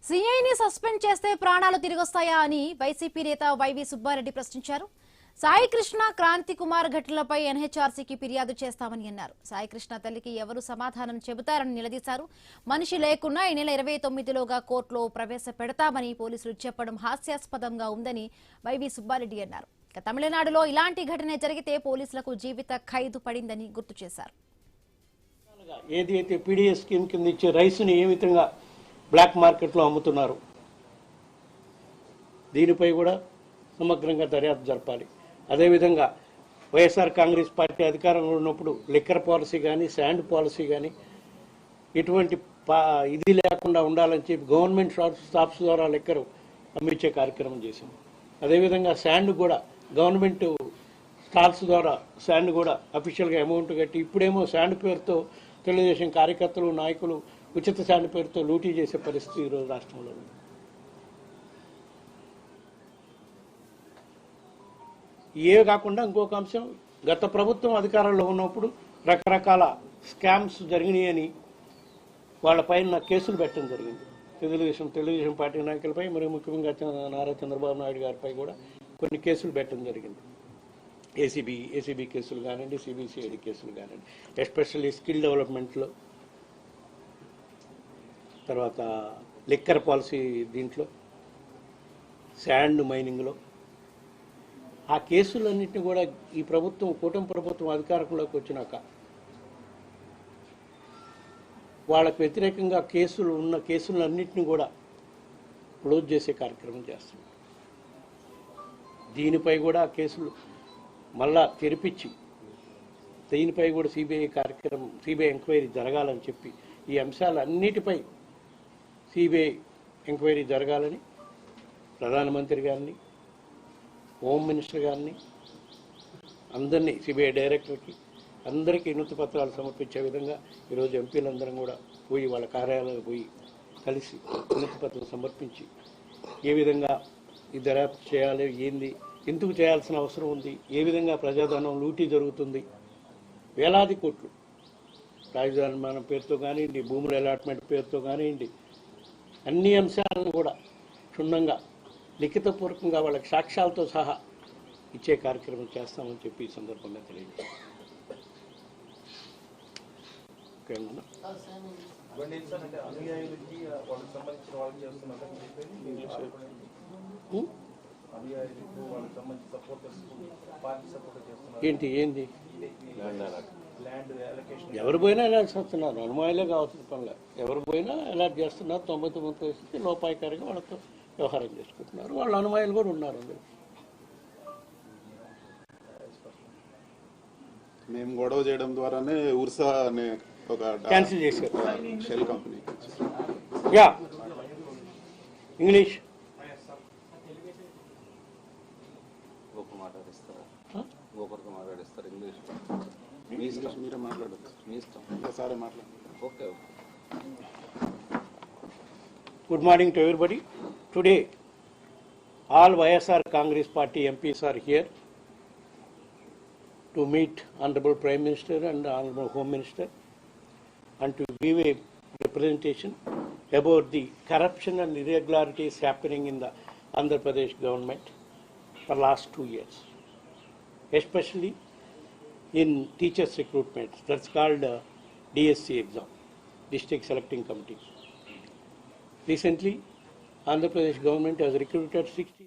సీఐని suspend చేస్తే ప్రాణాలు తిరిగొస్తాయా అని వైసీపీ నేత వైవి సుబ్బారెడ్డి ప్రశ్నించారు. సాయికృష్ణ, క్రాంతి కుమార్ ఘటనలపై ఎన్హెచ్ఆర్సీకి ఫిర్యాదు చేస్తామని అన్నారు. సాయికృష్ణ తల్లికి ఎవరు సమాధానం చెబుతారని నిలదీశారు. మనిషి లేకున్నా ఈ నెల 29లోగా కోర్టులో ప్రవేశపెడతామని పోలీసులు చెప్పడం హాస్యాస్పదంగా ఉందని వైవి సుబ్బారెడ్డి అన్నారు. తమిళనాడులో ఇలాంటి ఘటన జరిగితే పోలీసులకు జీవిత ఖైదు పడిందని గుర్తు చేశారు. ఏదైతే పీడీఎస్ స్కీమ్ కింద ఇచ్చే రైస్ని ఏ విధంగా బ్లాక్ మార్కెట్లో అమ్ముతున్నారు, దీనిపై కూడా సమగ్రంగా దర్యాప్తు జరపాలి. అదేవిధంగా వైఎస్ఆర్ కాంగ్రెస్ పార్టీ అధికారంలో ఉన్నప్పుడు లిక్కర్ పాలసీ కానీ, శాండ్ పాలసీ కానీ ఇటువంటి ఇది లేకుండా ఉండాలని చెప్పి గవర్నమెంట్ షాప్స్ ద్వారా లిక్కర్ అమ్మించే కార్యక్రమం చేసింది. అదేవిధంగా శాండ్ కూడా గవర్నమెంట్ స్టాల్స్ ద్వారా శాండ్ కూడా అఫీషియల్గా అమౌంట్ కట్టి, ఇప్పుడేమో శాండ్ పేరుతో తెలుగుదేశం కార్యకర్తలు, నాయకులు ఉచిత శాండ్ పేరుతో లూటీ చేసే పరిస్థితి ఈరోజు రాష్ట్రంలో ఉంది. ఏ కాకుండా ఇంకొక అంశం, గత ప్రభుత్వం అధికారంలో ఉన్నప్పుడు రకరకాల స్కామ్స్ జరిగినాయని వాళ్ళపైన కేసులు పెట్టడం జరిగింది. తెలుగుదేశం పార్టీ నాయకులపై, మరి ముఖ్యంగా నారా చంద్రబాబు నాయుడు గారిపై కూడా కొన్ని కేసులు పెట్టడం జరిగింది. ఏసీబీ కేసులు కానివ్వండి, సిబిసిఐడి కేసులు కానివ్వండి, ఎస్పెషల్లీ స్కిల్ డెవలప్మెంట్లో, తర్వాత లిక్కర్ పాలసీ దీంట్లో, శాండ్ మైనింగ్లో. ఆ కేసులన్నింటినీ కూడా ఈ ప్రభుత్వం, కూటమి ప్రభుత్వం అధికారంలోకి వచ్చినాక వాళ్ళకు వ్యతిరేకంగా ఉన్న కేసులన్నింటినీ కూడా క్లోజ్ చేసే కార్యక్రమం చేస్తుంది. దీనిపై కూడా కేసులు మళ్ళా తెరిపించి దీనిపై కూడా సిబిఐ ఎంక్వైరీ జరగాలని చెప్పి, ఈ అంశాలన్నిటిపై సిబిఐ ఎంక్వైరీ జరగాలని ప్రధానమంత్రి గారిని, హోమ్ మినిస్టర్ గారిని, అందరినీ, సిబిఐ డైరెక్టర్కి అందరికీ వినతి పత్రాలు సమర్పించే విధంగా ఈరోజు ఎంపీలందరం కూడా పోయి వాళ్ళ కార్యాలయాలకు పోయి కలిసి వినతి పత్రం సమర్పించి ఏ విధంగా ఈ దర్యాప్తు చేయాలి, ఏంది, ఎందుకు చేయాల్సిన అవసరం ఉంది, ఏ విధంగా ప్రజాధనం లూటీ జరుగుతుంది, వేలాది కోట్లు రాజధాని నిర్మాణం పేరుతో కానివ్వండి, భూముల అలాట్మెంట్ పేరుతో కానివ్వండి, అన్ని అంశాలను కూడా క్షుణ్ణంగా లిఖితపూర్వకంగా వాళ్ళకి సాక్ష్యాలతో సహా ఇచ్చే కార్యక్రమం చేస్తామని చెప్పి ఈ సందర్భంగా తెలియజేస్తాం. ఏంది ఎవరు పోయినా అలాట్ చేస్తున్నారు, అనుమానాలే కావాల్సిన పనులే. ఎవరు పోయినా అలాట్ చేస్తున్నారు. 99% లోపాయకారిగా వాళ్ళతో వ్యవహారం చేసుకుంటున్నారు. వాళ్ళ అనుమానాలు కూడా ఉన్నారు. మేము గొడవ చేయడం ద్వారానే ఉర్సా అనే ఒక క్యాన్సిల్ చేశారు. Shell company. యా ఇంగ్లీష్ మీరే మాట్లాడచ్చు. మీ ఇష్టం. సారే మాట్లాడండి. Okay. Good morning to everybody. Today, all YSR Congress Party MPs are here to meet Honorable Prime Minister and Honorable Home Minister and to give a representation about the corruption and irregularities happening in the Andhra Pradesh government for last 2 years, especially in teachers' recruitment. That's called DSC exam, District Selecting Committee. Recently, Andhra Pradesh government has recruited 60